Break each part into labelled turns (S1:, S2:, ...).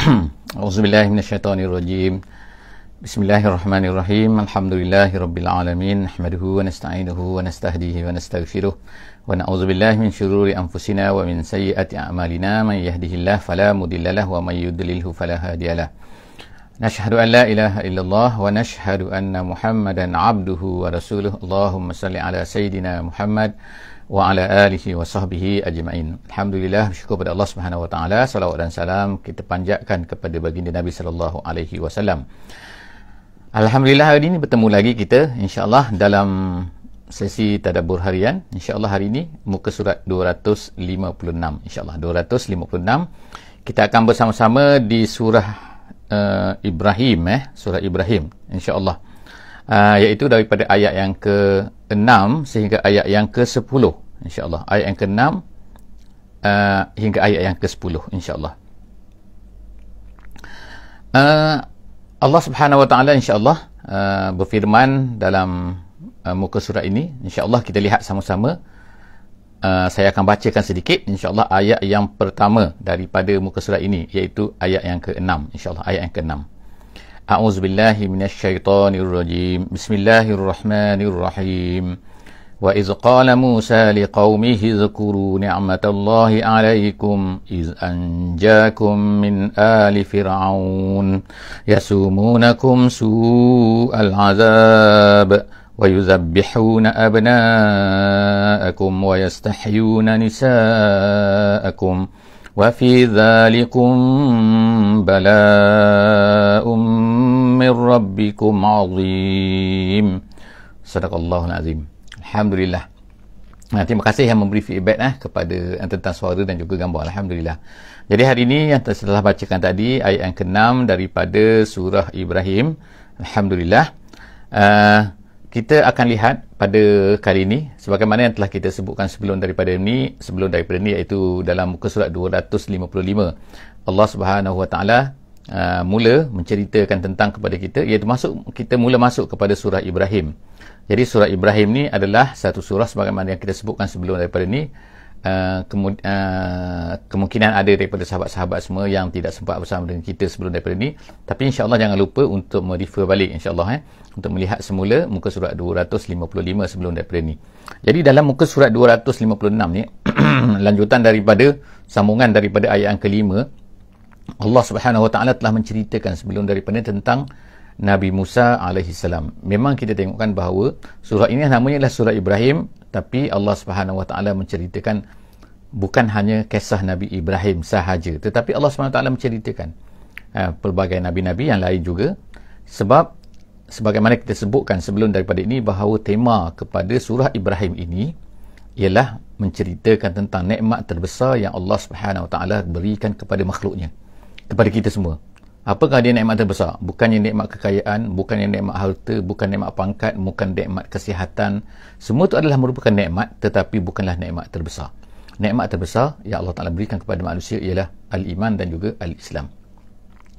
S1: A'udzubillahi minasyaitonirrajim. Bismillahirrahmanirrahim. Alhamdulillahirabbil alamin. Nahmaduhu wa nasta'inuhu wa nastahdihi wa nastaghfiruh. Wa na'udzubillahi min syururi anfusina wa min sayyiati a'malina. Man yahdihillahu fala mudhillalah wa may yudlilhu fala hadiyalah. Nashhadu an la ilaha illallah wa nashhadu anna Muhammadan 'abduhu wa rasuluh. Allahumma salli ala sayidina Muhammad wa ala alihi wa sahbihi ajma'in. Alhamdulillah, bersyukur pada Allah Subhanahu wa taala. Salawat dan salam kita panjatkan kepada baginda Nabi sallallahu alaihi wasallam. Alhamdulillah, hari ini bertemu lagi kita insya-Allah dalam sesi tadabbur harian. Insya-Allah hari ini muka surat 256. Insya-Allah 256. Kita akan bersama-sama di surah Ibrahim, surah Ibrahim insya-Allah. Iaitu daripada ayat yang ke-6 sehingga ayat yang ke-10 insya-Allah. Ayat yang ke-6 hingga ayat yang ke-10 insya-Allah. Allah Subhanahu wa taala insya-Allah berfirman dalam muka surat ini. Insya-Allah kita lihat sama-sama. Saya akan bacakan sedikit insya-Allah ayat yang pertama daripada muka surat ini, iaitu ayat yang ke-6 insya-Allah. Ayat yang ke-6. A'udzubillahi minasyaitonirrajim. Bismillahirrahmanirrahim. Wa iz qala Musa liqaumihi dzkuru ni'matallahi 'alaikum iz anjakum min ali fir'aun yasumunakum su'al 'adzab wa yuzabbihuna abna'akum wa yastahyuna nisa'akum wa fi dzalikum bala'un min rabbikum 'azim. Sadaqallahul azim. Alhamdulillah. Terima kasih yang memberi feedback kepada tentang suara dan juga gambar. Alhamdulillah. Jadi hari ini yang telah bacakan tadi ayat yang ke-6 daripada surah Ibrahim. Alhamdulillah. Kita akan lihat pada kali ini sebagaimana yang telah kita sebutkan sebelum daripada ini iaitu dalam muka surat 255. Allah Subhanahu wa taala mula menceritakan tentang kepada kita, iaitu kita mula masuk kepada surah Ibrahim. Jadi surah Ibrahim ni adalah satu surah sebagaimana yang kita sebutkan sebelum daripada ni. Kemungkinan ada daripada sahabat-sahabat semua yang tidak sempat bersama dengan kita sebelum daripada ni, tapi insya-Allah jangan lupa untuk merefer balik insya-Allah untuk melihat semula muka surat 255 sebelum daripada ni. Jadi dalam muka surat 256 ni lanjutan daripada sambungan daripada ayat yang kelima, Allah Subhanahu wa taala telah menceritakan sebelum daripada tentang Nabi Musa alaihi salam. Memang kita tengokkan bahawa surah ini namanya adalah surah Ibrahim, tapi Allah Subhanahu wa taala menceritakan bukan hanya kisah Nabi Ibrahim sahaja, tetapi Allah Subhanahu wa taala menceritakan pelbagai nabi-nabi yang lain juga. Sebab sebagaimana kita sebutkan sebelum daripada ini bahawa tema kepada surah Ibrahim ini ialah menceritakan tentang nikmat terbesar yang Allah Subhanahu wa taala berikan kepada makhluknya, kepada kita semua. Apakah dia nikmat terbesar? Bukannya nikmat kekayaan, bukannya nikmat harta, bukan nikmat pangkat, bukan nikmat kesihatan. Semua itu adalah merupakan nikmat, tetapi bukanlah nikmat terbesar. Nikmat terbesar yang Allah Ta'ala berikan kepada manusia ialah al-iman dan juga al-Islam.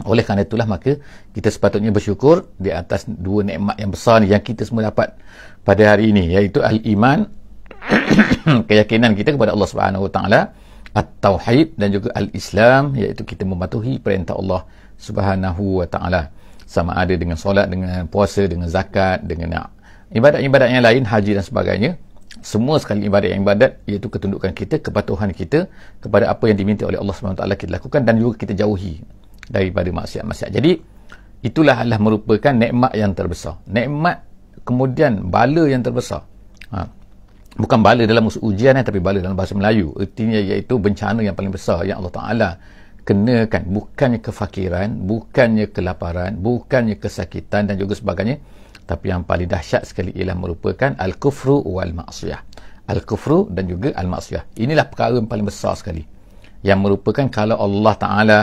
S1: Oleh kerana itulah maka kita sepatutnya bersyukur di atas dua nikmat yang besar yang kita semua dapat pada hari ini, iaitu al-iman, keyakinan kita kepada Allah Subhanahu wa taala, at-tauhid, dan juga al-Islam, iaitu kita mematuhi perintah Allah Subhanahu wa taala, sama ada dengan solat, dengan puasa, dengan zakat, dengan ibadat-ibadat yang lain, haji dan sebagainya. Semua sekali ibadat iaitu ketundukan kita, kepatuhan kita kepada apa yang diminta oleh Allah Subhanahu wa taala kita lakukan, dan juga kita jauhi daripada maksiat-maksiat. Jadi itulah adalah merupakan nikmat yang terbesar. Nikmat kemudian bala yang terbesar. Bukan bala dalam ujian tapi bala dalam bahasa Melayu. Artinya iaitu bencana yang paling besar yang Allah Taala kenakan, bukannya kefakiran, bukannya kelaparan, bukannya kesakitan dan juga sebagainya, tapi yang paling dahsyat sekali ialah merupakan al-kufru wal maksiyah. Al-kufru dan juga al-maksiyah. Inilah perkara yang paling besar sekali, yang merupakan kalau Allah Ta'ala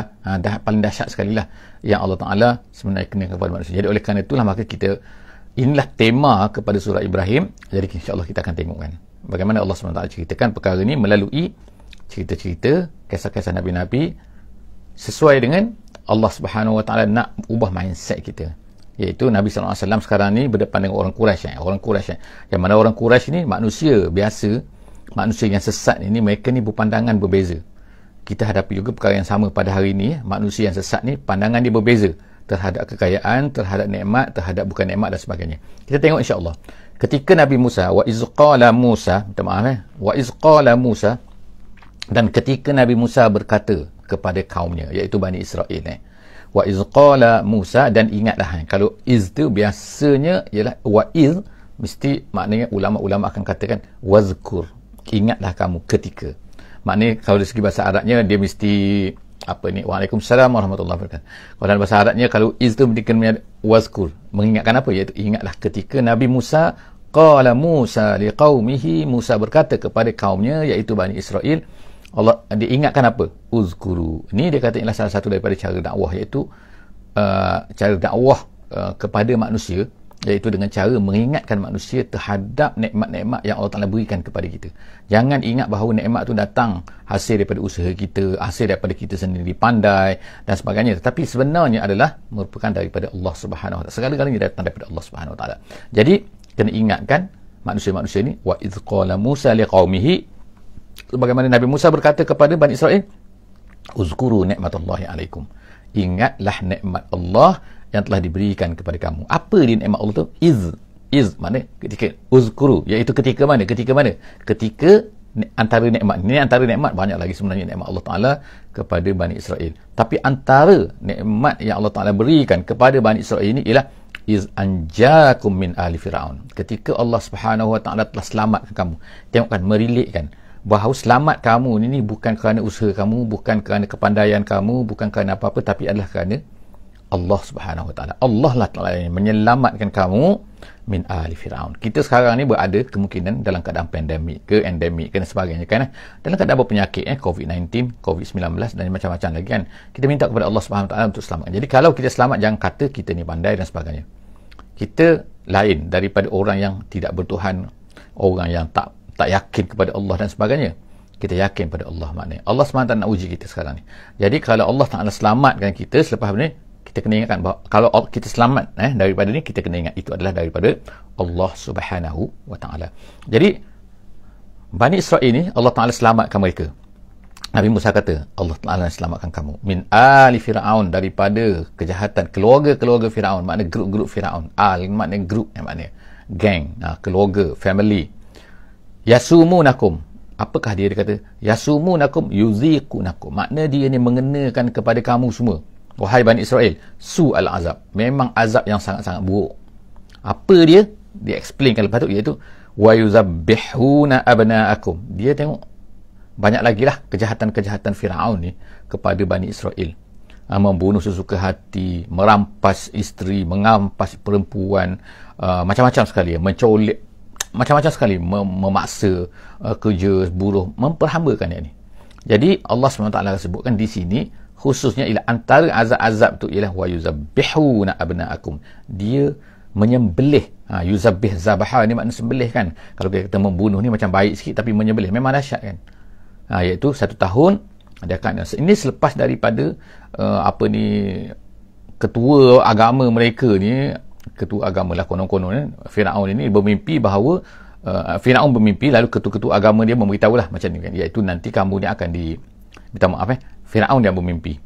S1: paling dahsyat sekali lah yang Allah Ta'ala sebenarnya kenakan kepada manusia. Jadi oleh kerana itulah maka kita, inilah tema kepada surah Ibrahim. Jadi insya-Allah kita akan tengokkan bagaimana Allah SWT ceritakan perkara ini melalui cerita-cerita, kisah-kisah Nabi-Nabi, sesuai dengan Allah Subhanahu wa taala nak ubah mindset kita. Iaitu Nabi sallallahu alaihi wasallam sekarang ni berdepan dengan orang Quraisy. Yang mana orang Quraisy ni manusia biasa, manusia yang sesat ini, mereka ni berpandangan berbeza. kita hadapi juga perkara yang sama pada hari ini. Manusia yang sesat ni pandangan dia berbeza terhadap kekayaan, terhadap nikmat, terhadap bukan nikmat dan sebagainya. Kita tengok insya-Allah. Ketika Nabi Musa, wa iz qala Musa, minta maaf wa iz qala Musa, dan ketika Nabi Musa berkata kepada kaumnya, iaitu Bani Israel, wa iz qala Musa, dan ingatlah, kalau iz tu biasanya ialah wa iz, mesti maknanya ulama-ulama akan katakan wazkur, ingatlah kamu ketika. Maknanya kalau dari segi bahasa Arabnya dia mesti apa ni, waalaikumsalam warahmatullahi wabarakatuh. Kalau dalam bahasa Arabnya kalau iz tu dikena wazkur, mengingatkan apa, iaitu ingatlah ketika Nabi Musa, qala Musa liqaumihi, Musa berkata kepada kaumnya iaitu Bani Israel. Allah diingatkan apa? Uzkuru. Ni dia kata ialah salah satu daripada cara dakwah, iaitu cara dakwah kepada manusia, iaitu dengan cara mengingatkan manusia terhadap nikmat-nikmat yang Allah Ta'ala berikan kepada kita. Jangan ingat bahawa nikmat tu datang hasil daripada usaha kita, hasil daripada kita sendiri pandai dan sebagainya, tetapi sebenarnya adalah merupakan daripada Allah Subhanahu Wa Ta'ala. Segala-galanya datang daripada Allah Subhanahu Wa Ta'ala. Jadi kena ingatkan manusia-manusia ni, wa idh qala Musa liqaumihi, sebagaimana Nabi Musa berkata kepada Bani Israel, uzkuru nikmatallahi alaikum, ingatlah nikmat Allah yang telah diberikan kepada kamu. Apa dia nikmat Allah tu? Iz mana? Ketika. Uzkuru, iaitu ketika mana? Ketika antara nikmat. Ini antara nikmat, banyak lagi sebenarnya nikmat Allah Ta'ala kepada Bani Israel. Tapi antara nikmat yang Allah Ta'ala berikan kepada Bani Israel ini ialah iz anjakum min ali Fir'aun. Ketika Allah Subhanahu Wa Ta'ala telah selamatkan kamu. Tengokkan, merelitkan bahawa selamat kamu ini bukan kerana usaha kamu, bukan kerana kepandaian kamu, bukan kerana apa-apa, tapi adalah kerana Allah Subhanahu Wa Ta'ala. Allah lah Ta'ala yang menyelamatkan kamu min ali Fir'aun. Kita sekarang ni berada kemungkinan dalam keadaan pandemik ke endemik ke dan sebagainya kan, dalam keadaan berpenyakit COVID-19, COVID-19 dan macam-macam lagi kan. Kita minta kepada Allah Subhanahu Wa Ta'ala untuk selamatkan. Jadi kalau kita selamat, jangan kata kita ni pandai dan sebagainya. Kita lain daripada orang yang tidak bertuhan, orang yang tak yakin kepada Allah dan sebagainya. Kita yakin pada Allah, maknanya Allah SWT nak uji kita sekarang ni. Jadi kalau Allah Ta'ala selamatkan kita, selepas ni kita kena ingatkan bahawa kalau kita selamat daripada ni, kita kena ingat itu adalah daripada Allah Subhanahu Wa Ta'ala. Jadi Bani Israel ni Allah Ta'ala selamatkan mereka. Nabi Musa kata, Allah Ta'ala selamatkan kamu min ali Fir'aun, daripada kejahatan keluarga-keluarga Fir'aun. Maknanya grup-grup Fir'aun. Al maknanya grup, maknanya gang, keluarga, family. Yasumunakum, apakah dia kata? Yasumunakum yuziqunakum, makna dia ni mengenakan kepada kamu semua, wahai Bani Israel, su'al azab, memang azab yang sangat-sangat buruk. Apa dia? Dia explainkan lepas tu, iaitu wa yuzabbihuna abna'akum. Dia tengok banyak lagi lah kejahatan-kejahatan Fir'aun ni kepada Bani Israel. Membunuh sesuka hati, merampas isteri, mengampas perempuan, macam-macam sekali, mencolek, macam-macam sekali, memaksa kerja buruh, memperhambakan dia ni. Jadi Allah SWT sebutkan di sini khususnya ialah antara azab-azab tu ialah wa yuzabbihuna abna'akum, dia menyembelih. Yuzabbih, zabaha ni makna sembelih kan. Kalau kita kata membunuh ni macam baik sikit, tapi menyembelih memang dahsyat kan. Iaitu 1 tahun dia akan, ini selepas daripada ketua agama mereka ni, ketua agama lah konon-konon, Fir'aun ini bermimpi bahawa Fir'aun bermimpi, lalu ketua-ketua agama dia memberitahulah macam ni kan, iaitu nanti kamu ni akan minta maaf Fir'aun yang bermimpi,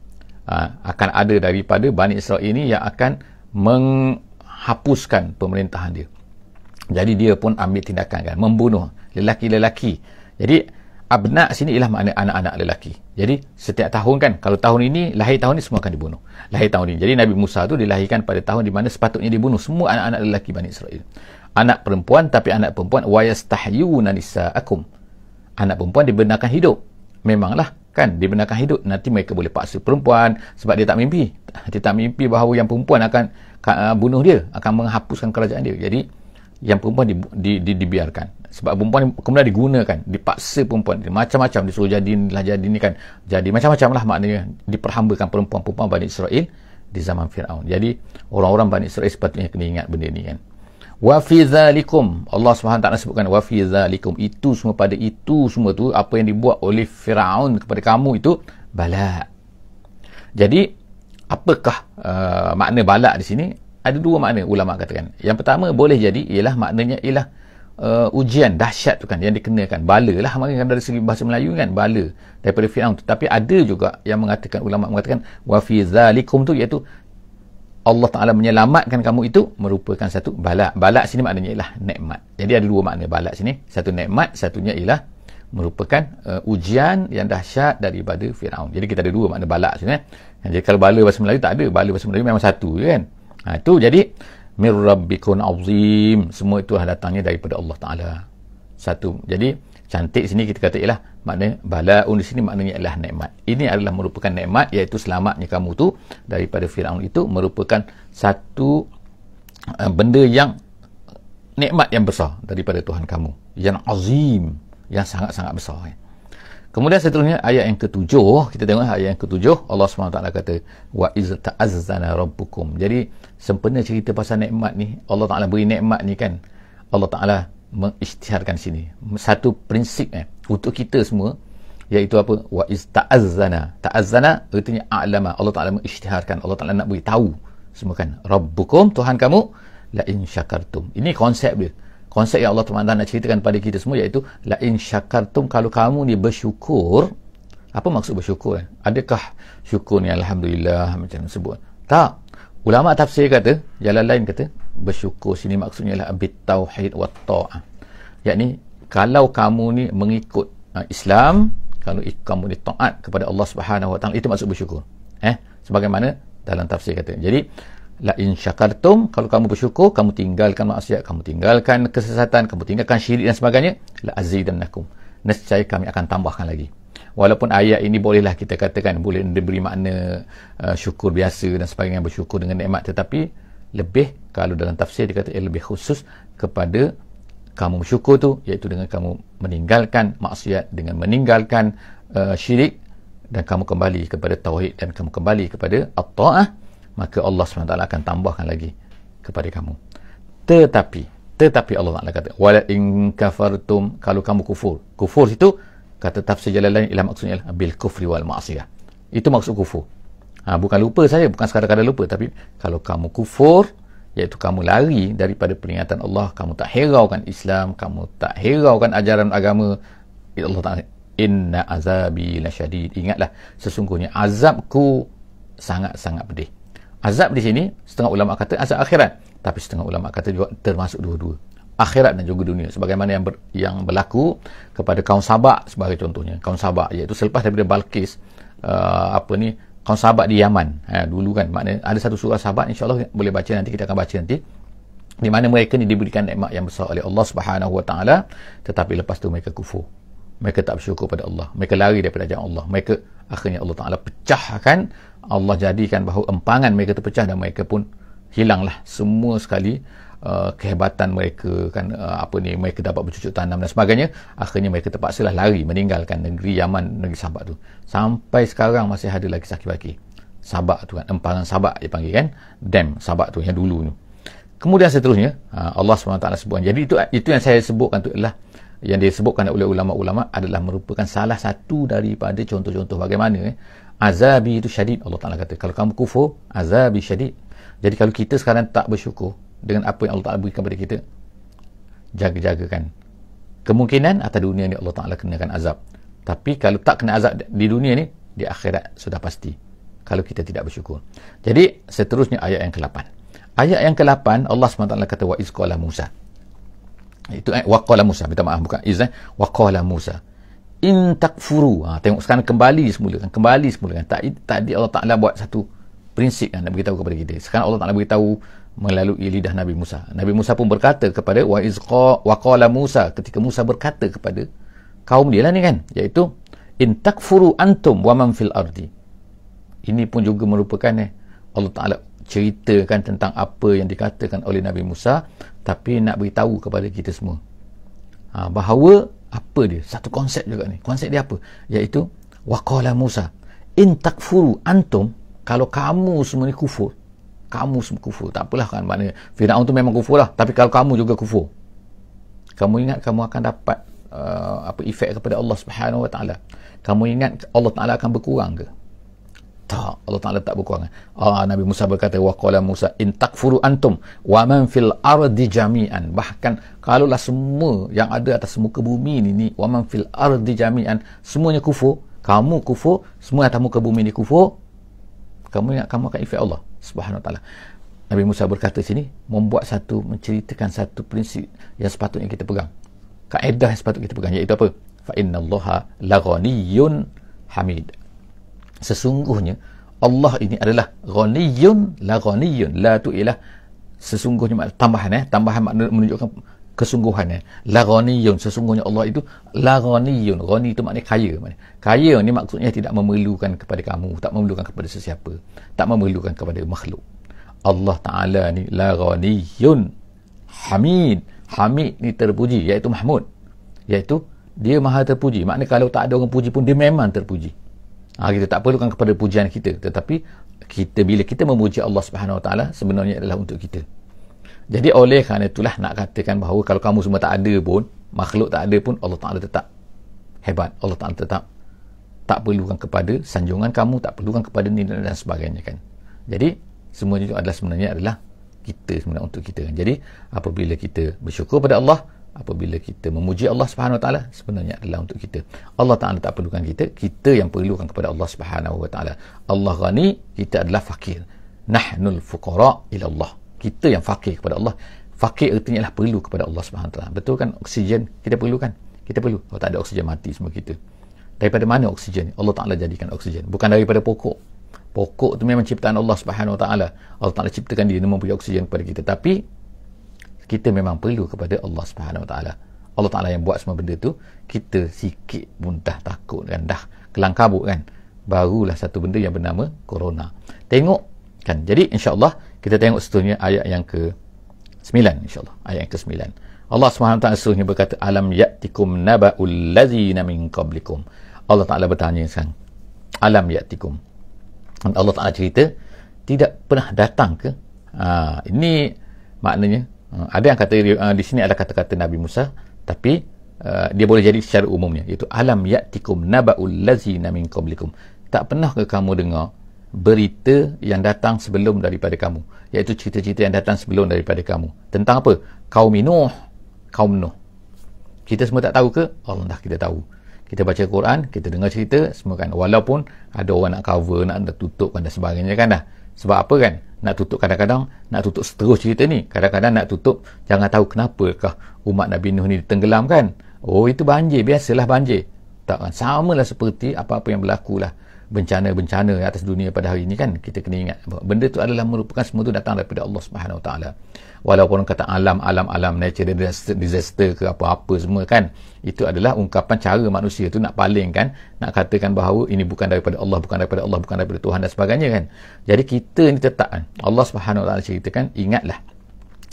S1: akan ada daripada Bani Israel ini yang akan menghapuskan pemerintahan dia. Jadi dia pun ambil tindakan kan, membunuh lelaki-lelaki. Jadi abna' sini ialah makna anak-anak lelaki. Jadi setiap tahun kan, kalau tahun ini, lahir tahun ini semua akan dibunuh. Lahir tahun ini. Jadi Nabi Musa tu dilahirkan pada tahun di mana sepatutnya dibunuh semua anak-anak lelaki Bani Israel. Anak perempuan, tapi anak perempuan wa yastahyuna nisa'akum. Anak perempuan dibenarkan hidup. Memanglah kan, dibenarkan hidup. Nanti mereka boleh paksa perempuan sebab dia tak mimpi. Dia tak mimpi bahawa yang perempuan akan bunuh dia, akan menghapuskan kerajaan dia. Jadi yang perempuan dibiarkan. Sebab perempuan kemudian digunakan, dipaksa perempuan, macam-macam, disuruh jadi ni kan, jadi macam-macam lah, maknanya diperhambakan perempuan-perempuan Bani Israel di zaman Fir'aun. Jadi orang-orang Bani Israel sepatutnya kena ingat benda ni kan. Wa fi dzalikum, Allah SWT sebutkan wa fi dzalikum, itu semua, pada itu semua tu, apa yang dibuat oleh Fir'aun kepada kamu itu bala. Jadi apakah makna bala di sini? Ada 2 makna ulama katakan. Yang pertama boleh jadi ialah maknanya ialah ujian dahsyat tu kan yang dikenakan, bala lah maknanya dari segi bahasa Melayu kan, bala daripada Firaun. Tapi ada juga yang mengatakan, ulama mengatakan wa fi zalikum tu, iaitu Allah Ta'ala menyelamatkan kamu itu merupakan satu bala. Bala sini maknanya ialah nikmat. Jadi ada dua makna bala sini, satu nikmat, satunya ialah merupakan ujian yang dahsyat daripada Firaun. Jadi kita ada dua makna bala sini. Jadi kalau bala bahasa Melayu tak ada, bala bahasa Melayu memang satu je kan. Itu jadi mir rabbikun azim, semua itu datangnya daripada Allah Ta'ala satu. Jadi cantik sini kita kata ialah makna balaun di sini maknanya ialah nikmat. Ini adalah merupakan nikmat, iaitu selamatnya kamu tu daripada Firaun itu merupakan satu benda yang nikmat yang besar daripada Tuhan kamu, yang azim, yang sangat-sangat besar. Kemudian seterusnya ayat yang ketujuh, kita tengok ayat yang ketujuh, Allah SWT kata wa iz ta'azzana rabbukum. Jadi sempena cerita pasal nikmat ni, Allah Ta'ala beri nikmat ni kan, Allah Ta'ala mengisytiharkan sini satu prinsip untuk kita semua, iaitu apa? Wa iz ta'azzana. Ta'azzana artinya a'lama, Allah Ta'ala mengisytiharkan, Allah Ta'ala nak beri tahu semua kan, rabbukum, Tuhan kamu, la in syakartum. Ini konsep dia, konsep yang Allah Ta'ala nak ceritakan pada kita semua, iaitu la in syakartum, kalau kamu ni bersyukur. Apa maksud bersyukur? Adakah syukur ni alhamdulillah macam sebut? Tak. Ulama tafsir kata, jalan lain kata, bersyukur sini maksudnya ialah bitauhid wa ta'ah. Yakni kalau kamu ni mengikut Islam, kalau kamu ni taat kepada Allah Subhanahu wa taala, itu maksud bersyukur. Sebagaimana dalam tafsir kata. Jadi la in syakartum, kalau kamu bersyukur, kamu tinggalkan maksiat, kamu tinggalkan kesesatan, kamu tinggalkan syirik dan sebagainya, la azidannakum, nescaya kami akan tambahkan lagi. Walaupun ayat ini bolehlah kita katakan boleh diberi makna syukur biasa dan sebagainya, bersyukur dengan nikmat, tetapi lebih, kalau dalam tafsir dikata lebih khusus kepada kamu bersyukur tu, iaitu dengan kamu meninggalkan maksiat, dengan meninggalkan syirik, dan kamu kembali kepada tauhid, dan kamu kembali kepada at-ta'ah, maka Allah SWT akan tambahkan lagi kepada kamu. Tetapi Allah Ta'ala kata wala in kafartum, kalau kamu kufur. Kufur situ kata tafsir jalan lain ialah maksudnya bil kufri wal ma'siyah. Itu maksud kufur. Bukan lupa saja, bukan sekadar-kadar lupa, tapi kalau kamu kufur, iaitu kamu lari daripada peringatan Allah, kamu tak hiraukan Islam, kamu tak hiraukan ajaran agama, Allah Ta'ala, inna azabi lasyadid. Ingatlah, sesungguhnya azabku sangat-sangat pedih. Azab di sini, setengah ulama kata azab akhirat, tapi setengah ulama kata juga termasuk dua-dua, akhirat dan juga dunia, sebagaimana yang berlaku kepada kaum Sabak sebagai contohnya. Kaum Sabak, iaitu selepas daripada Balqis, kaum Sabak di Yaman dulu kan, maknanya ada satu surah Sabak, insyaAllah boleh baca nanti, kita akan baca nanti, di mana mereka ni diberikan nikmat yang besar oleh Allah Subhanahu wa taala, tetapi lepas tu mereka kufur, mereka tak bersyukur pada Allah, mereka lari daripada ajaran Allah, mereka akhirnya Allah Ta'ala pecahkan, Allah jadikan bahawa empangan mereka terpecah, dan mereka pun hilanglah semua sekali kehebatan mereka kan, mereka dapat bercucuk tanam dan sebagainya. Akhirnya mereka terpaksalah lari, meninggalkan negeri Yaman, negeri Sabak tu. Sampai sekarang masih ada lagi sakit-baki Sabak tu kan, empangan Sabak dia panggil kan, dam Sabak tu yang dulu tu. Kemudian seterusnya Allah SWT sebutkan. Jadi itu yang saya sebutkan tu adalah yang disebutkan oleh ulama-ulama adalah merupakan salah satu daripada contoh-contoh bagaimana azabi itu syadid. Allah Ta'ala kata kalau kamu kufur, azabi syadid. Jadi kalau kita sekarang tak bersyukur dengan apa yang Allah Ta'ala berikan kepada kita, jaga-jagakan kemungkinan atas dunia ni Allah Ta'ala kenakan azab. Tapi kalau tak kena azab di dunia ni, di akhirat sudah pasti, kalau kita tidak bersyukur. Jadi seterusnya ayat yang ke-8. Ayat yang ke-8 Allah SWT kata wa iz qala Musa. Itu waqala Musa, minta maaf, bukan iz, waqala Musa in takfuru. Tengok sekarang kembali semula kan. Tadi Allah Ta'ala buat satu prinsip nak beritahu kepada kita. Sekarang Allah Ta'ala beritahu melalui lidah Nabi Musa. Nabi Musa pun berkata kepada waqala Musa, ketika Musa berkata kepada kaum dia lah ni kan, iaitu in takfuru antum wa man fil ardi. Ini pun juga merupakan Allah Ta'ala ceritakan tentang apa yang dikatakan oleh Nabi Musa, tapi nak beritahu kepada kita semua bahawa apa dia, satu konsep juga ni. Konsep dia apa? Iaitu waqala Musa in takfuru antum, kalau kamu semua ni kufur, kamu semua kufur, tak apalah kan, maknanya Firaun tu memang kufur lah, tapi kalau kamu juga kufur, kamu ingat kamu akan dapat efek kepada Allah Subhanahu wa taala? Kamu ingat Allah Ta'ala akan berkurang ke? Tak, Allah Ta'ala tak berkurangan. Nabi Musa berkata, wa qala Musa in takfuru antum wa man fil ardi jami'an. Bahkan kalaulah semua yang ada atas muka bumi ni wa man fil ardi jami'an, semuanya kufur, kamu kufur, semua atas muka bumi ni kufur, kamu akan ifat Allah Subhanahu Wa Ta'ala. Nabi Musa berkata sini, menceritakan satu prinsip yang sepatutnya kita pegang, kaedah yang sepatutnya kita pegang, iaitu apa? Fa innallaha laghaniyyun hamid. Sesungguhnya Allah ini adalah ghaniyun, la ghaniyun, la tu ialah sesungguhnya, tambahan makna menunjukkan kesungguhannya. La ghaniyun, sesungguhnya Allah itu la ghaniyun. Ghani itu maknanya kaya. Kaya ni maksudnya tidak memerlukan kepada kamu, tak memerlukan kepada sesiapa, tak memerlukan kepada makhluk. Allah Ta'ala ni la ghaniyun hamid. Hamid ni terpuji, iaitu Mahmud, iaitu dia maha terpuji. Maknanya kalau tak ada orang puji pun dia memang terpuji. Kita tak perlukan kepada pujian kita, tetapi bila kita memuji Allah Subhanahu Wa Ta'ala, sebenarnya adalah untuk kita. Jadi oleh kerana itulah nak katakan bahawa kalau kamu semua tak ada pun, makhluk tak ada pun, Allah Ta'ala tetap hebat, Allah Ta'ala tetap tak perlukan kepada sanjungan kamu, tak perlukan kepada nilai dan sebagainya kan. Jadi semuanya itu adalah sebenarnya adalah kita, sebenarnya untuk kita kan. Jadi apabila kita bersyukur pada Allah, apabila kita memuji Allah Subhanahu Wa Ta'ala, sebenarnya adalah untuk kita. Allah Ta'ala tak perlukan kita, kita yang perlukan kepada Allah Subhanahu Wa Ta'ala. Allah ghani, kita adalah fakir. Nahnul fuqara ila Allah, kita yang fakir kepada Allah. Fakir artinya adalah perlu kepada Allah Subhanahu Wa Ta'ala. Betul kan? Oksigen kita perlukan, kita perlu. Kalau tak ada oksigen, mati semua kita. Daripada mana oksigen? Allah Ta'ala jadikan oksigen, bukan daripada pokok. Pokok tu memang ciptaan Allah Subhanahu Wa Ta'ala. Allah Ta'ala ciptakan dia memberi oksigen kepada kita, tapi kita memang perlu kepada Allah Subhanahu Wa Ta'ala. Allah Ta'ala yang buat semua benda tu. Kita sikit pun dah takut kan, dah kelang kabut kan, barulah satu benda yang bernama corona. Tengok kan. Jadi insya-Allah kita tengok seterusnya ayat yang ke-9, insya-Allah ayat yang ke-9. Allah Subhanahu Wa Ta'ala seterusnya berkata, alam ya'tikum naba'ul ladzina min qablikum. Allah Ta'ala bertanya sekarang, alam ya'tikum, Allah Ta'ala cerita, tidak pernah datang ke? Ini maknanya, ada yang kata di sini ada kata-kata Nabi Musa, tapi dia boleh jadi secara umumnya, iaitu alam ya'tikum naba'ul ladzina min qablikum. Tak pernah ke kamu dengar berita yang datang sebelum daripada kamu, iaitu cerita-cerita yang datang sebelum daripada kamu. Tentang apa? Kaum Nuh, kaum Nuh. Kita semua tak tahu ke? Allah dah kita tahu. Kita baca Quran, kita dengar cerita semua kan. Walaupun ada orang nak cover, nak tutup dan sebagainya kan dah. Sebab apa kan? Nak tutup, kadang-kadang nak tutup seterus cerita ni. Kadang-kadang nak tutup, jangan tahu kenapakah umat Nabi Nuh ni ditenggelamkan. Oh, itu banjir, biasalah banjir. Tak kan? Samalah seperti apa-apa yang berlaku lah. Bencana-bencana atas dunia pada hari ini kan. Kita kena ingat benda tu adalah merupakan semua tu datang daripada Allah Subhanahu Wa Ta'ala. Walaupun orang kata alam natural disaster ke apa-apa semua kan, itu adalah ungkapan cara manusia tu nak palingkan, nak katakan bahawa ini bukan daripada Allah, bukan daripada Allah, bukan daripada Tuhan dan sebagainya kan. Jadi kita ni tetap kan, Allah Subhanahu Wa Ta'ala ceritakan, ingat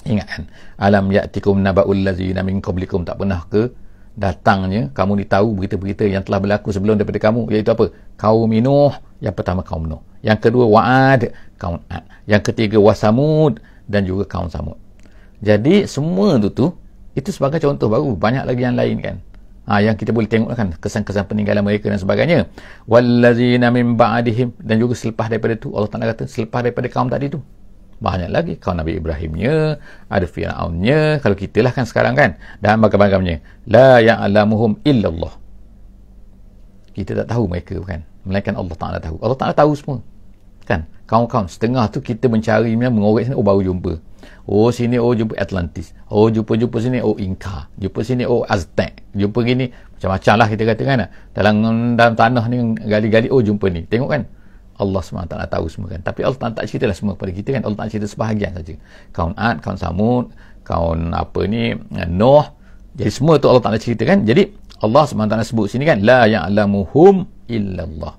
S1: kan, alam ya'tikum naba'ul ladzina min qablikum, tak pernah ke datangnya kamu ni tahu berita-berita yang telah berlaku sebelum daripada kamu, iaitu apa? Kaum Nuh. Yang pertama kaum Nuh, yang kedua Wa'ad, kaum Ad, yang ketiga Wasamud, dan juga kaum Samud. Jadi semua tu itu sebagai contoh baru, banyak lagi yang lain kan. Yang kita boleh tengok kan, kesan-kesan peninggalan mereka dan sebagainya. Wallazina min ba'dihim, dan juga selepas daripada tu, Allah Ta'ala kata selepas daripada kaum tadi tu banyak lagi. Kaum Nabi Ibrahimnya, ada Fir'aunnya, kalau kita lah kan sekarang kan, dan bagaimananya. La ya'lamuhum illallah, kita tak tahu mereka kan, melainkan Allah Ta'ala tahu. Allah Ta'ala tahu semua kan. Kaum-kaum setengah tu kita mencari, mengorek sini, baru jumpa. Sini jumpa Atlantis, jumpa sini Inca, jumpa sini Aztec, jumpa gini, macam-macam lah kita katakan lah. Dalam tanah ni gali-gali, jumpa ni, tengok kan. Allah SWT tahu semua kan, tapi Allah tak ceritalah semua kepada kita kan. Allah tak cerita sebahagian saja. Kaum Ad, kaum Samud, kaum Nuh, jadi semua tu Allah tak ceritakan. Jadi Allah SWT sebut sini kan, la ya'lamuhum illallah,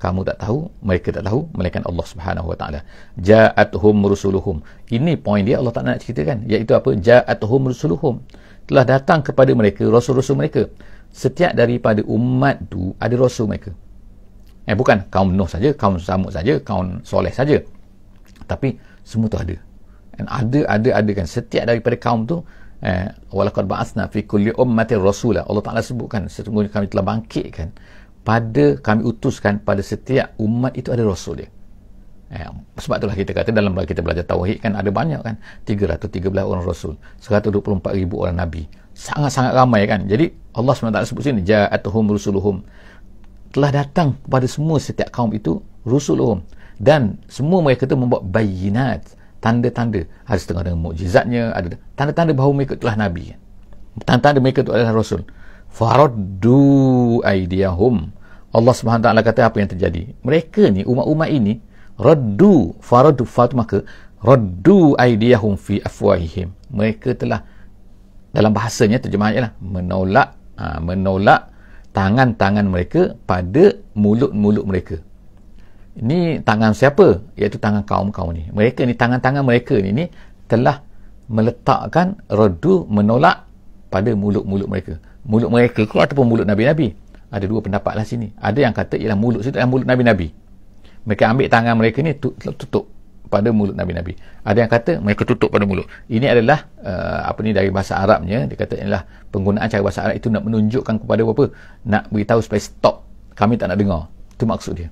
S1: kamu tak tahu, mereka tak tahu, melainkan Allah Subhanahu Wa Ta'ala. Ja'atuhum rusuluhum, ini poin dia Allah tak nak ceritakan, iaitu apa? Ja'atuhum rusuluhum, telah datang kepada mereka rasul-rasul mereka. Setiap daripada umat tu ada rasul mereka. Bukan kaum Nuh saja, kaum Samud saja, kaum Soleh saja, tapi semua tu ada. Dan ada kan, setiap daripada kaum tu, walaqad ba'atsna fi kulli ummatin rasula, Allah Ta'ala sebutkan sesungguhnya kami telah bangkitkan kami utuskan pada setiap umat itu ada rasul dia. Sebab itulah kita kata dalam kita belajar tauhid kan ada banyak kan, 313 orang rasul, 124,000 orang nabi, sangat-sangat ramai kan. Jadi Allah SWT sebut sini, ja'atuhum rusuluhum, telah datang kepada semua setiap kaum itu rusuluhum, dan semua mereka itu membawa bayinat, tanda-tanda, ada setengah dengan mukjizatnya, ada tanda-tanda bahawa mereka itulah nabi, tanda-tanda mereka itu adalah rasul. Faraddu aydiyahum, Allah SWT kata apa yang terjadi, mereka ni umat-umat ini faradu maka raddu aydiyahum fi afwahihim, mereka telah, dalam bahasanya terjemahannya lah, menolak tangan-tangan mereka pada mulut-mulut mereka. Ini tangan siapa? Iaitu tangan kaum-kaum ni. Mereka ni, tangan-tangan mereka ni telah meletakkan raddu, menolak pada mulut-mulut mereka. Mulut mereka ke ataupun mulut Nabi-Nabi? Ada dua pendapat lah sini. Ada yang kata ialah mulut situ adalah mulut Nabi-Nabi. Mereka ambil tangan mereka ni tutup pada mulut Nabi-Nabi. Ada yang kata mereka tutup pada mulut. Ini adalah dari bahasa Arabnya. Dia kata ialah penggunaan cara bahasa Arab itu nak menunjukkan kepada apa? Nak beritahu supaya stop, kami tak nak dengar. Itu maksud dia.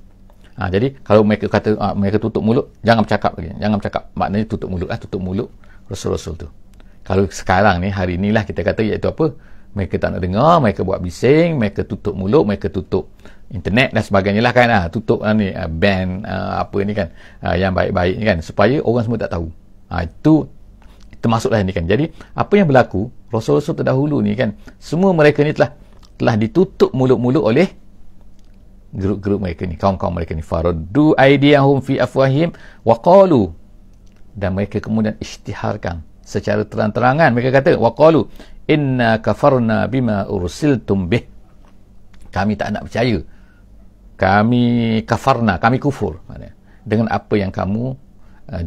S1: Jadi kalau mereka kata mereka tutup mulut, jangan bercakap lagi. Jangan bercakap. Maknanya tutup mulut lah, tutup mulut Rasul-Rasul tu. Kalau sekarang ni, hari inilah kita kata iaitu apa? Mereka tak nak dengar, mereka buat bising, mereka tutup mulut, mereka tutup internet dan sebagainya lah kan, tutup ni ban apa ni kan, yang baik-baik ni kan, supaya orang semua tak tahu. Itu termasuklah ini kan. Jadi apa yang berlaku, Rasul-Rasul terdahulu ni kan, semua mereka ni telah ditutup mulut-mulut oleh grup-grup mereka ni, kaum-kaum mereka ni. Faraddu aydiyahum fi afwahihim wa qalu, dan mereka kemudian isytiharkan secara terang-terangan, mereka kata waqalu inna kafarna bima ursiltum bih, kami tak nak percaya, kami kafarna, kami kufur dengan apa yang kamu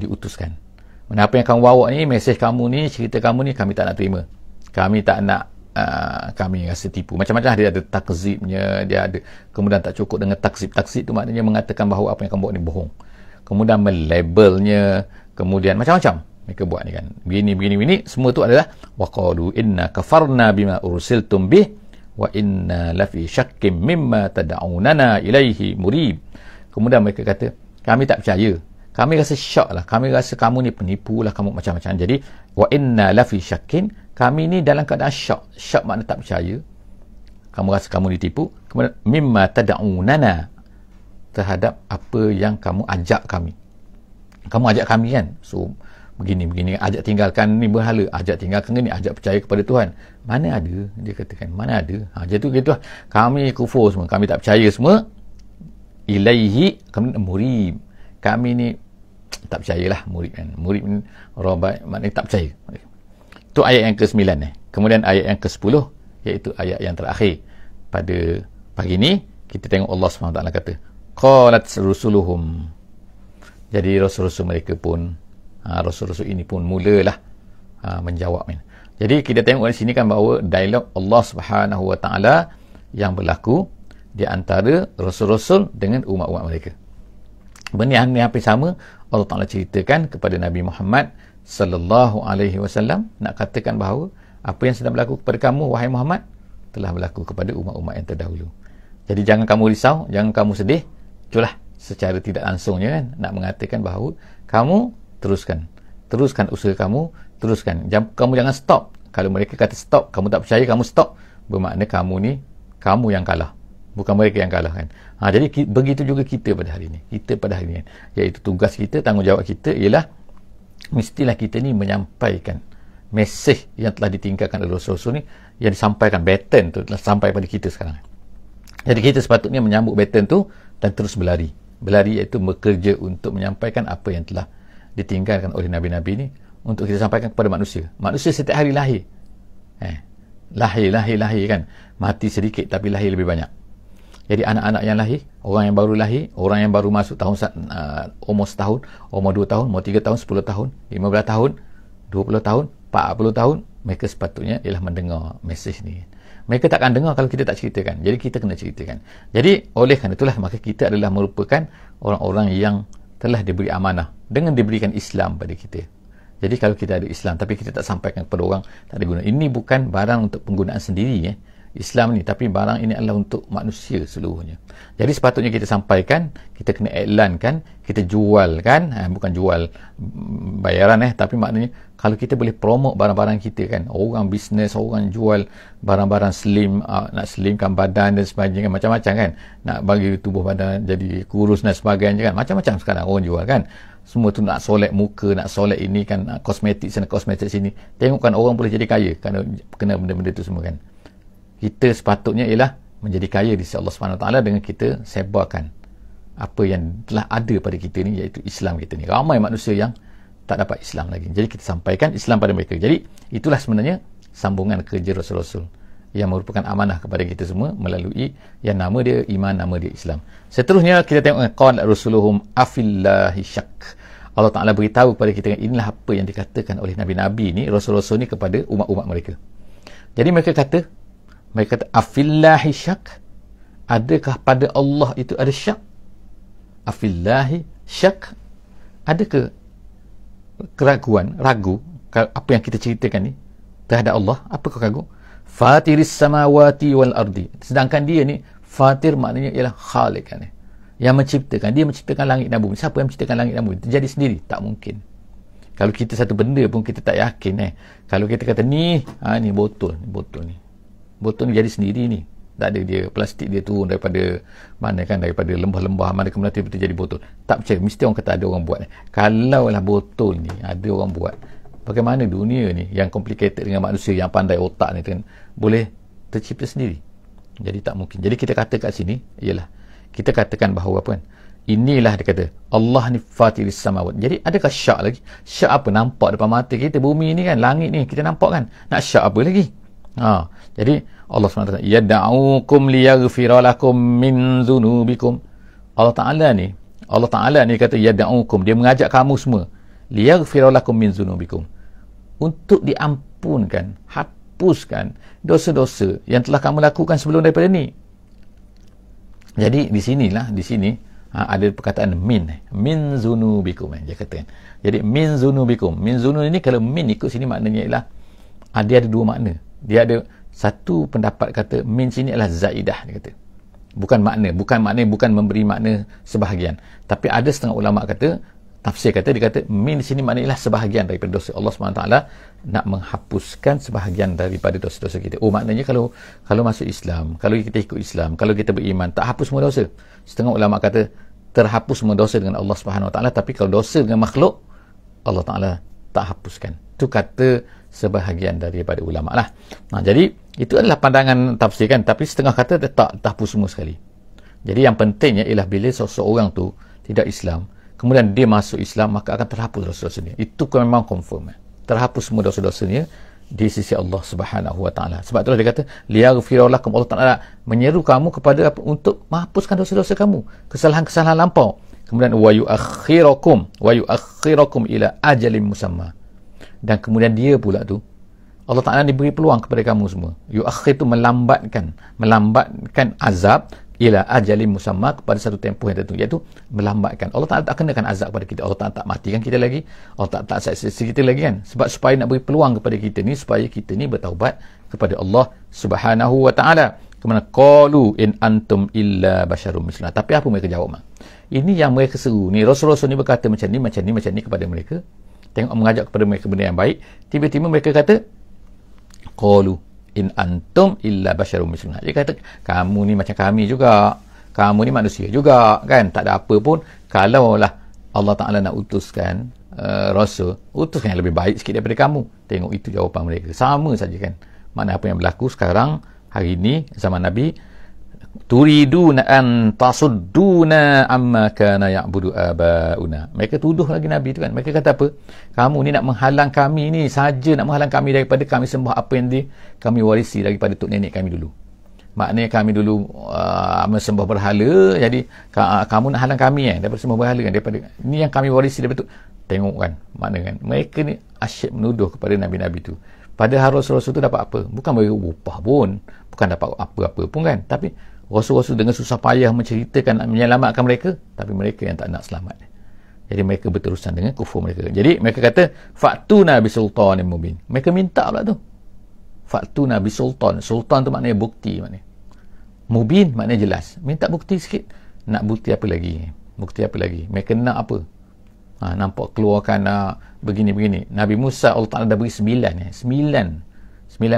S1: diutuskan. Apa yang kamu bawa ni, mesej kamu ni, cerita kamu ni, kami tak nak terima, kami tak nak, kami rasa tipu. Macam-macam dia ada takzibnya, dia ada, kemudian tak cukup dengan takzib tu maknanya mengatakan bahawa apa yang kamu buat ni bohong, kemudian melabelnya, kemudian macam-macam mereka buat ni kan, begini, semua tu adalah waqalu inna kafarna bima ursiltum bih wa inna lafi syakkim mimma tad'unana ilaihi murib. Kemudian mereka kata kami tak percaya, kami rasa syak lah, kami rasa kamu ni penipu lah, kamu macam-macam. Jadi wa inna lafi syakkin, kami ni dalam keadaan syak makna tak percaya, kamu rasa kamu ditipu. Kemudian mimma tad'unana, terhadap apa yang kamu ajak kami kan, so begini, ajak tinggalkan ni berhala, ajak tinggalkan ni, ajak percaya kepada Tuhan. Mana ada, dia katakan, mana ada. Jadi gitu lah, kami kufur semua, kami tak percaya semua. Ilaihi, kami murib, kami ni tak percayalah, murib kan, murib ni robat, maknanya tak percaya. Itu ayat yang ke-9 Kemudian ayat yang ke-10, iaitu ayat yang terakhir pada pagi ni, kita tengok Allah SWT kata qalat rusuluhum, jadi rasul-rasul mereka pun, rasul-rasul ini pun mulalah menjawab. Jadi kita tengok di sini kan bahawa dialog Allah Subhanahu Wa Taala yang berlaku di antara rasul-rasul dengan umat-umat mereka. Benda yang hampir sama Allah Taala ceritakan kepada Nabi Muhammad sallallahu alaihi wasallam, nak katakan bahawa apa yang sedang berlaku kepada kamu wahai Muhammad telah berlaku kepada umat-umat yang terdahulu. Jadi jangan kamu risau, jangan kamu sedih. Itulah secara tidak langsungnya kan nak mengatakan bahawa kamu teruskan usaha kamu, teruskan. Kamu jangan stop. Kalau mereka kata stop, kamu tak percaya, kamu stop, bermakna kamu yang kalah, bukan mereka yang kalah kan. Jadi begitu juga kita pada hari ini. Kan, iaitu tugas kita, tanggungjawab kita ialah mestilah kita ni menyampaikan mesej yang telah ditinggalkan oleh Rasul-Rasul ni, yang disampaikan, baton tu telah sampai pada kita sekarang. Jadi kita sepatutnya menyambut baton tu dan terus berlari iaitu bekerja untuk menyampaikan apa yang telah ditinggalkan oleh Nabi-Nabi ni untuk kita sampaikan kepada manusia. Manusia setiap hari lahir. Lahir kan. Mati sedikit tapi lahir lebih banyak. Jadi anak-anak yang lahir, orang yang baru lahir, orang yang baru masuk tahun umur setahun, umur 2 tahun, umur 3 tahun, 10 tahun, 15 tahun, 20 tahun, 40 tahun, mereka sepatutnya ialah mendengar mesej ni. Mereka takkan dengar kalau kita tak ceritakan. Jadi kita kena ceritakan. Jadi oleh kerana itulah maka kita adalah merupakan orang-orang yang telah diberi amanah dengan diberikan Islam pada kita. Jadi kalau kita ada Islam tapi kita tak sampaikan kepada orang, tak ada guna. Ini bukan barang untuk penggunaan sendiri. Islam ni, tapi barang ini adalah untuk manusia seluruhnya. Jadi sepatutnya kita sampaikan, kita kena iklankan, kita jualkan, bukan jual bayaran tapi maknanya kalau kita boleh promote barang-barang kita kan, orang bisnes, orang jual barang-barang slim, nak slimkan badan dan sebagainya, macam-macam kan, nak bagi tubuh badan jadi kurus dan sebagainya kan, macam-macam sekarang orang jual kan, semua tu nak solek muka, nak solek ini kan, kosmetik sana, kosmetik sini. Tengokkan orang boleh jadi kaya kerana kena benda-benda tu semua kan. Kita sepatutnya ialah menjadi kaya di sisi Allah SWT dengan kita sebarkan apa yang telah ada pada kita ni, iaitu Islam kita ni. Ramai manusia yang tak dapat Islam lagi. Jadi kita sampaikan Islam pada mereka. Jadi itulah sebenarnya sambungan kerja Rasul-Rasul yang merupakan amanah kepada kita semua melalui yang nama dia iman, nama dia Islam. Seterusnya kita tengok qala rasuluhum afillahi syak. Allah Ta'ala beritahu kepada kita, inilah apa yang dikatakan oleh Nabi-Nabi ni, Rasul-Rasul ni kepada umat-umat mereka. Jadi mereka kata afillahi syak, adakah pada Allah itu ada syak? Afillahi syak, adakah keraguan, ragu apa yang kita ceritakan ni terhadap Allah? Apa kau ragu? Fatiris samawati wal ardi, sedangkan dia ni fatir maknanya ialah khaliq kan, yang menciptakan. Dia menciptakan langit dan bumi. Siapa yang menciptakan langit dan bumi? Terjadi sendiri? Tak mungkin. Kalau kita satu benda pun kita tak yakin kalau kita kata ni botol ni jadi sendiri ni, tak ada dia plastik dia turun daripada mana kan, daripada lembah-lembah mana kemudian tiba-tiba jadi botol. Tak percaya, mesti orang kata ada orang buat. Kalau lah botol ni ada orang buat, bagaimana dunia ni yang complicated dengan manusia yang pandai otak ni kan boleh tercipta sendiri? Jadi tak mungkin. Jadi kita kata kat sini ialah kita katakan bahawa apa kan, inilah dia kata Allah ni fatiris samawat. Jadi adakah syak lagi? Syak apa? Nampak depan mata kita bumi ni kan, langit ni kita nampak kan, nak syak apa lagi? Jadi Allah SWT yad'ukum liyaghfira lakum min dhunubikum. Allah Ta'ala ni kata yad'ukum, dia mengajak kamu semua liyaghfira lakum min dhunubikum, untuk diampunkan, hapuskan dosa-dosa yang telah kamu lakukan sebelum daripada ni. Jadi di sini ada perkataan min dhunubikum dia kata. Jadi min dhunubikum, min dhunub ini kalau min ikut sini maknanya ialah dia ada dua makna. Dia ada satu pendapat kata min sini adalah zaidah, dia kata. Bukan memberi makna sebahagian. Tapi ada setengah ulama kata, tafsir kata, dia kata min di sini maknanya sebahagian daripada dosa. Allah SWT nak menghapuskan sebahagian daripada dosa-dosa kita. Maknanya kalau masuk Islam, kalau kita ikut Islam, kalau kita beriman, tak hapus semua dosa. Setengah ulama kata terhapus semua dosa dengan Allah SWT, tapi kalau dosa dengan makhluk, Allah Ta'ala tak hapuskan. Itu kata sebahagian daripada ulama lah. Jadi itu adalah pandangan tafsir kan, tapi setengah kata tak hapus semua sekali. Jadi yang pentingnya ialah bila seseorang tu tidak Islam, kemudian dia masuk Islam, maka akan terhapus dosa-dosanya. Itu memang confirm. Terhapus semua dosa-dosanya di sisi Allah Subhanahu Wa Taala. Sebab itulah dia kata liyaghfira lakum, Allah Taala menyeru kamu kepada untuk menghapuskan dosa-dosa kamu, kesalahan-kesalahan lampau. Kemudian wa yuakhirakum ila ajalin musamma. Dan kemudian dia pula tu Allah Ta'ala diberi peluang kepada kamu semua. Yuakhir tu melambatkan azab ila ajalin musamma, kepada satu tempoh yang tertentu, iaitu melambatkan. Allah Ta'ala tak kenakan azab kepada kita. Allah Ta'ala tak matikan kita lagi. Allah tak saksa kita lagi kan. Sebab supaya nak beri peluang kepada kita ni, supaya kita ni bertaubat kepada Allah Subhanahu Wa Ta'ala. Kemudian qalu in antum illa basyarum misluna. Tapi apa mereka jawab? Ini yang mereka seru ni. Rasul-Rasul ni berkata macam ni kepada mereka. Tengok mengajak kepada mereka benda yang baik. Tiba-tiba mereka kata qalu in antum illa basyarum misluna. Dia kata kamu ni macam kami juga. Kamu ni manusia juga kan. Tak ada apa pun. Kalaulah Allah Ta'ala nak utuskan Rasul, utuskan yang lebih baik sikit daripada kamu. Tengok itu jawapan mereka. Sama saja kan. Mana apa yang berlaku sekarang hari ini zaman Nabi, turiduna an tasudduna amma kana ya'budu abauna. Mereka tuduh lagi Nabi tu kan. Mereka kata apa? Kamu ni nak menghalang kami ni saja, nak menghalang kami daripada kami sembah apa yang kami warisi daripada tok nenek kami dulu. Maknanya kami dulu sembah berhala, jadi kamu nak halang kami daripada sembah berhala kan, daripada ni yang kami warisi daripada tu. Tengok kan, maknanya kan mereka ni asyik menuduh kepada nabi-nabi tu. Padahal Rasul-Rasul tu dapat apa? Bukan bagi upah pun, bukan dapat apa-apa pun kan, tapi Rasul-Rasul dengan susah payah menceritakan, menyelamatkan mereka, tapi mereka yang tak nak selamat. Jadi mereka berterusan dengan kufur mereka. Jadi mereka kata, Fa'tuna bisultanin mubin. Mereka minta pula tu. Fa'tuna bi sultan. Sultan tu maknanya bukti, maknanya mubin, maknanya jelas. Minta bukti sikit. Nak bukti apa lagi? Bukti apa lagi? Mereka nak apa? Nampak keluarkan begini-begini. Nabi Musa Allah Ta'ala dah beri 9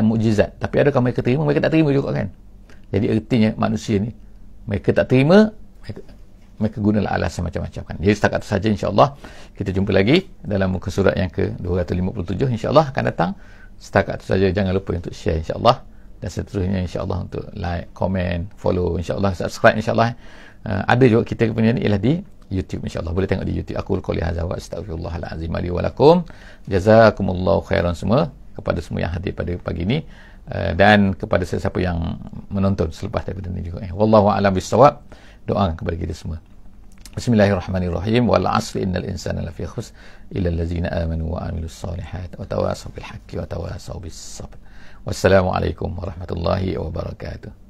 S1: mukjizat. Tapi adakah mereka terima? Mereka tak terima juga kan. Jadi ertinya manusia ni, mereka tak terima, mereka gunalah alasan macam-macam kan. Jadi setakat itu saja, insyaAllah kita jumpa lagi dalam muka surat yang ke-257, insyaAllah akan datang. Setakat itu saja, jangan lupa untuk share, insyaAllah, dan seterusnya insyaAllah untuk like, komen, follow, insyaAllah, subscribe, insyaAllah. Ada juga kita punya ni ialah di YouTube, insyaAllah boleh tengok di YouTube. Aku qouli hadza wa astaghfirullahalazim li wa lakum. Jazakumullahu khairan semua kepada semua yang hadir pada pagi ini, dan kepada sesiapa yang menonton selepas daripada ini juga. Wallahu a'lam bissawab. Doakan kepada kita semua. Bismillahirrahmanirrahim. Wal 'asri innal insana lafi khusr illa allazina amanu wa 'amilus solihat wa tawasaw bil haqqi wa tawasaw bis sabr. Wassalamualaikum warahmatullahi wabarakatuh.